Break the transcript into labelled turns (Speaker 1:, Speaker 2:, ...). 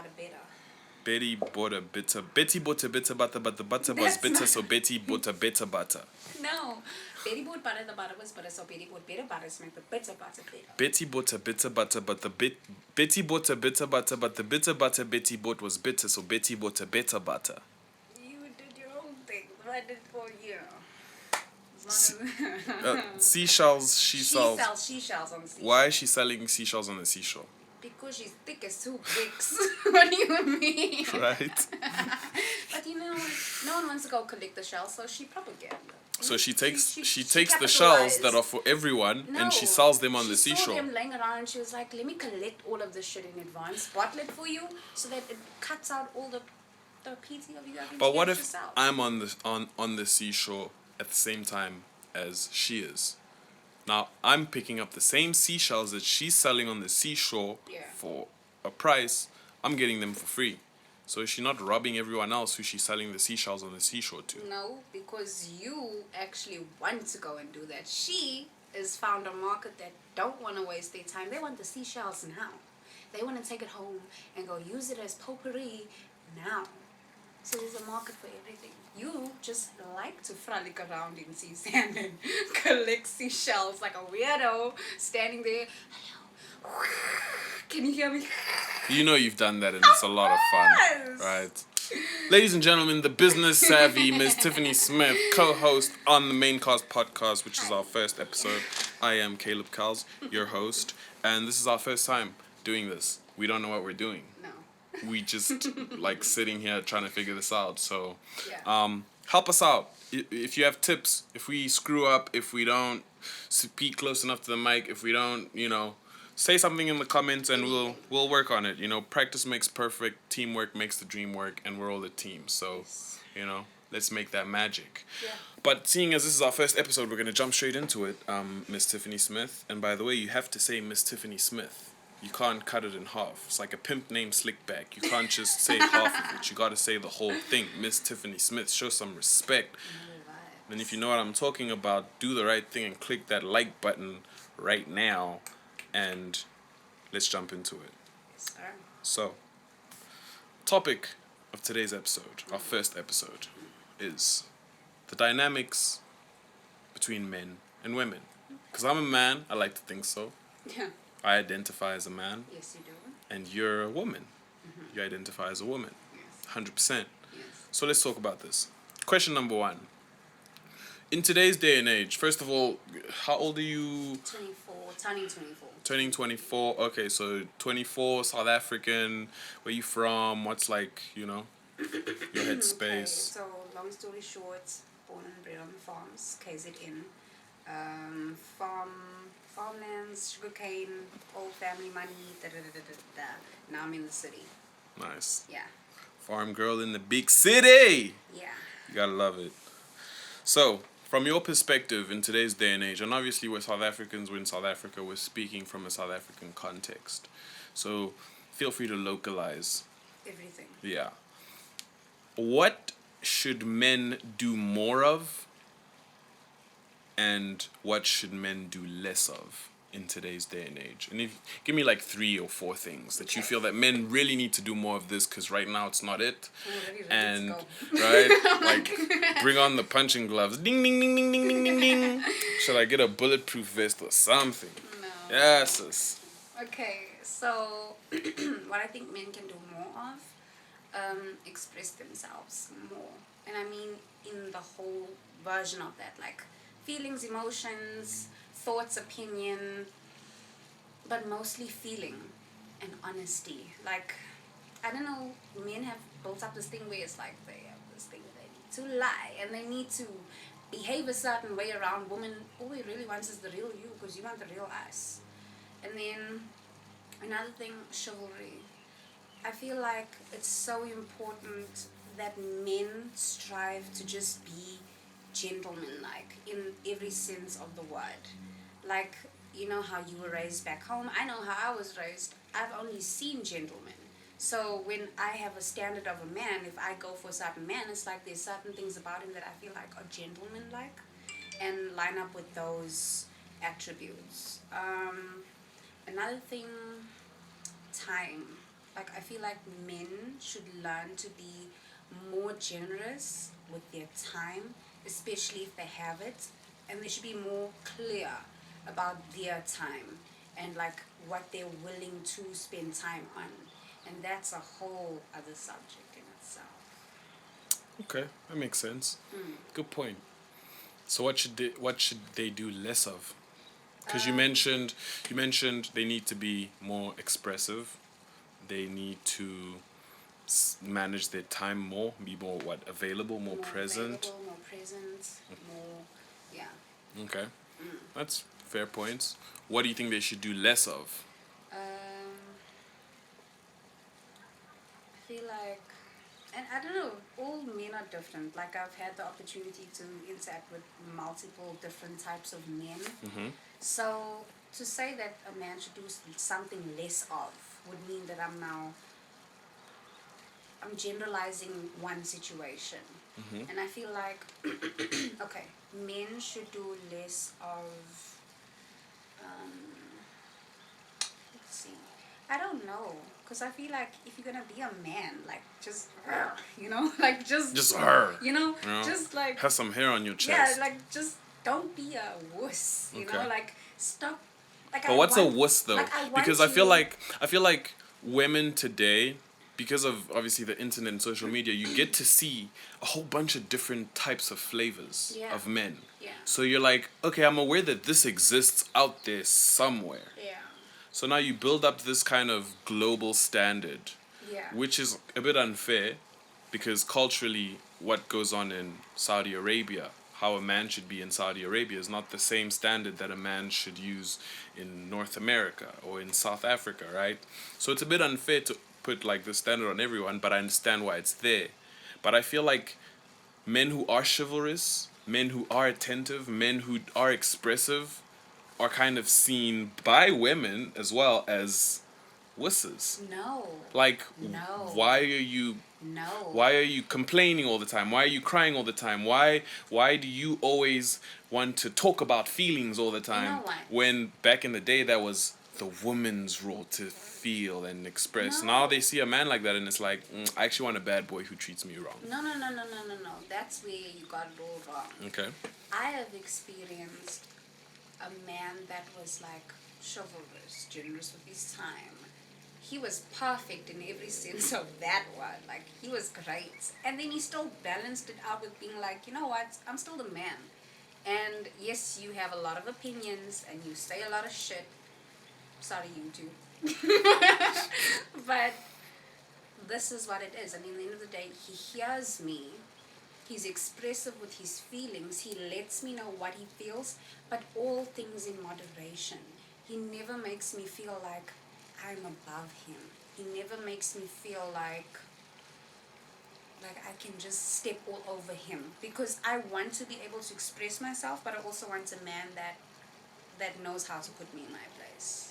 Speaker 1: butter better.
Speaker 2: Betty bought a bitter. Betty bought a bitter butter, but the butter was bitter, so Betty bought a better butter.
Speaker 1: No. Betty bought butter, the butter was bitter, so Betty bought better butter to make the bitter butter better.
Speaker 2: Betty bought a bitter butter, but Betty bought a bitter butter, but the bitter butter Betty bought was bitter, so Betty bought a better butter.
Speaker 1: You did your own thing. I did for you.
Speaker 2: Seashells,
Speaker 1: She sells seashells on the seashore.
Speaker 2: Why is she selling seashells on the seashore?
Speaker 1: Because she's thick as two bricks. What do you mean?
Speaker 2: Right.
Speaker 1: But you know what? No one wants to go collect the shells, so she propagated.
Speaker 2: So she takes the shells that are for everyone and she sells them on the seashore.
Speaker 1: She saw them laying around and she was like, let me collect all of this shit in advance, bottle it for you so that it cuts out all the PT of you having
Speaker 2: But
Speaker 1: to
Speaker 2: what
Speaker 1: get
Speaker 2: if
Speaker 1: yourself.
Speaker 2: I'm on the seashore at the same time as she is? Now I'm picking up the same seashells that she's selling on the seashore for a price. I'm getting them for free. So is she not robbing everyone else who she's selling the seashells on the seashore to?
Speaker 1: No, because you actually want to go and do that. She has found a market that don't want to waste their time. They want the seashells now. They want to take it home and go use it as potpourri now. So there's a market for everything. You just like to frolic around in sea sand and collect seashells like a weirdo standing there. Hello. Can you hear me?
Speaker 2: You know you've done that and it's a lot of fun. Right. Ladies and gentlemen, the business savvy Ms. Tiffany Smith, co-host on the Maincast podcast, which is our first episode. I am Caleb Cowles, your host, and this is our first time doing this. We don't know what we're doing.
Speaker 1: No.
Speaker 2: We just like sitting here trying to figure this out. So
Speaker 1: Yeah.
Speaker 2: help us out. If you have tips, if we screw up, if we don't speak close enough to the mic, if we don't, say something in the comments and we'll work on it. Practice makes perfect, teamwork makes the dream work, and we're all a team. So, let's make that magic.
Speaker 1: Yeah.
Speaker 2: But seeing as this is our first episode, we're going to jump straight into it, Miss Tiffany Smith. And by the way, you have to say Miss Tiffany Smith. You can't cut it in half. It's like a pimp named Slickback. You can't just say half of it. You got to say the whole thing. Miss Tiffany Smith. Show some respect. And if you know what I'm talking about, do the right thing and click that like button right now. And let's jump into it.
Speaker 1: Yes, sir.
Speaker 2: So, topic of today's episode, our first episode, is the dynamics between men and women. Because I'm a man, I like to think so.
Speaker 1: Yeah.
Speaker 2: I identify as a man.
Speaker 1: Yes, you do.
Speaker 2: And you're a woman. You identify as a woman.
Speaker 1: Yes.
Speaker 2: 100%.
Speaker 1: Yes.
Speaker 2: So let's talk about this. Question number 1. In today's day and age, first of all, how old are you?
Speaker 1: 24, turning 24.
Speaker 2: Turning 24. Okay, so 24, South African. Where you from? What's your headspace?
Speaker 1: Okay, so long story short, born and bred on farms, KZN. Farmlands, sugarcane, old family money, Now I'm in the city.
Speaker 2: Nice.
Speaker 1: Yeah.
Speaker 2: Farm girl in the big city.
Speaker 1: Yeah.
Speaker 2: You gotta love it. So, from your perspective in today's day and age, and obviously we're South Africans, we're in South Africa, we're speaking from a South African context. So, feel free to localize.
Speaker 1: Everything.
Speaker 2: Yeah. What should men do more of? And what should men do less of in today's day and age? And give me like 3 or 4 things that you feel that men really need to do more of this, because right now it's not it. And right, like bring on the punching gloves. Ding ding ding ding ding ding ding ding. Should I get a bulletproof vest or something?
Speaker 1: No.
Speaker 2: Yes. Sis.
Speaker 1: Okay, so what I think men can do more of, express themselves more, and I mean in the whole version of that, like feelings, emotions, thoughts, opinion, but mostly feeling and honesty. Like, I don't know, men have built up this thing where it's like they have this thing where they need to lie and they need to behave a certain way around women. All he really wants is the real you, because you want the real us. And then another thing, chivalry. I feel like it's so important that men strive to just be gentleman-like in every sense of the word. Like, you know how you were raised back home. I know how I was raised. I've only seen gentlemen. So when I have a standard of a man, if I go for a certain man, it's like there's certain things about him that I feel like are gentleman-like and line up with those attributes. Another thing, time. like I feel like men should learn to be more generous with their time, especially if they have it, and they should be more clear about their time and like what they're willing to spend time on, and that's a whole other subject in itself.
Speaker 2: Okay, that makes sense.
Speaker 1: Mm.
Speaker 2: Good point. So what should they do less of? Because
Speaker 1: Um,
Speaker 2: you mentioned they need to be more expressive. They need to manage their time more, be more available, more present.
Speaker 1: available, more present, more, yeah.
Speaker 2: Okay,
Speaker 1: Mm.
Speaker 2: that's fair points. What do you think they should do less of?
Speaker 1: I feel like, and I don't know, all men are different. Like I've had the opportunity to interact with multiple different types of men.
Speaker 2: Mm-hmm.
Speaker 1: So to say that a man should do something less of would mean that I'm generalizing one situation.
Speaker 2: Mm-hmm.
Speaker 1: And I feel like, okay, men should do less of, um, let's see, I don't know. Because I feel like if you're going to be a man, like, just, like,
Speaker 2: Just her.
Speaker 1: just like,
Speaker 2: Have some hair on your
Speaker 1: yeah,
Speaker 2: chest.
Speaker 1: like, just don't be a wuss,
Speaker 2: Okay.
Speaker 1: like, stop. Like,
Speaker 2: But what's a wuss though?
Speaker 1: Like, I want
Speaker 2: Because
Speaker 1: to,
Speaker 2: I feel like women today, because of obviously the internet and social media, you get to see a whole bunch of different types of flavors
Speaker 1: Yeah.
Speaker 2: of men.
Speaker 1: Yeah.
Speaker 2: So you're like, okay, I'm aware that this exists out there somewhere.
Speaker 1: Yeah.
Speaker 2: So now you build up this kind of global standard,
Speaker 1: Yeah.
Speaker 2: which is a bit unfair because culturally, what goes on in Saudi Arabia, how a man should be in Saudi Arabia, is not the same standard that a man should use in North America or in South Africa, right? So it's a bit unfair to put like the standard on everyone, but I understand why it's there. But I feel like men who are chivalrous, men who are attentive, men who are expressive, are kind of seen by women as well as wusses.
Speaker 1: No.
Speaker 2: Like,
Speaker 1: No.
Speaker 2: why are you
Speaker 1: No.
Speaker 2: why are you complaining all the time? Why are you crying all the time? Why do you always want to talk about feelings all the time?
Speaker 1: why?
Speaker 2: When back in the day that was the woman's role to feel and express.
Speaker 1: No.
Speaker 2: Now they see a man like that and it's like, I actually want a bad boy who treats me wrong.
Speaker 1: No. That's where you got it all wrong.
Speaker 2: Okay.
Speaker 1: I have experienced a man that was like chivalrous, generous with his time. He was perfect in every sense of that word. Like, he was great. And then he still balanced it out with being like, you know what, I'm still the man. And yes, you have a lot of opinions and you say a lot of shit. Sorry, you too. But this is what it is. I mean, at the end of the day, he hears me. He's expressive with his feelings. He lets me know what he feels, but all things in moderation. He never makes me feel like I'm above him. He never makes me feel like I can just step all over him, because I want to be able to express myself, but I also want a man that knows how to put me in my place.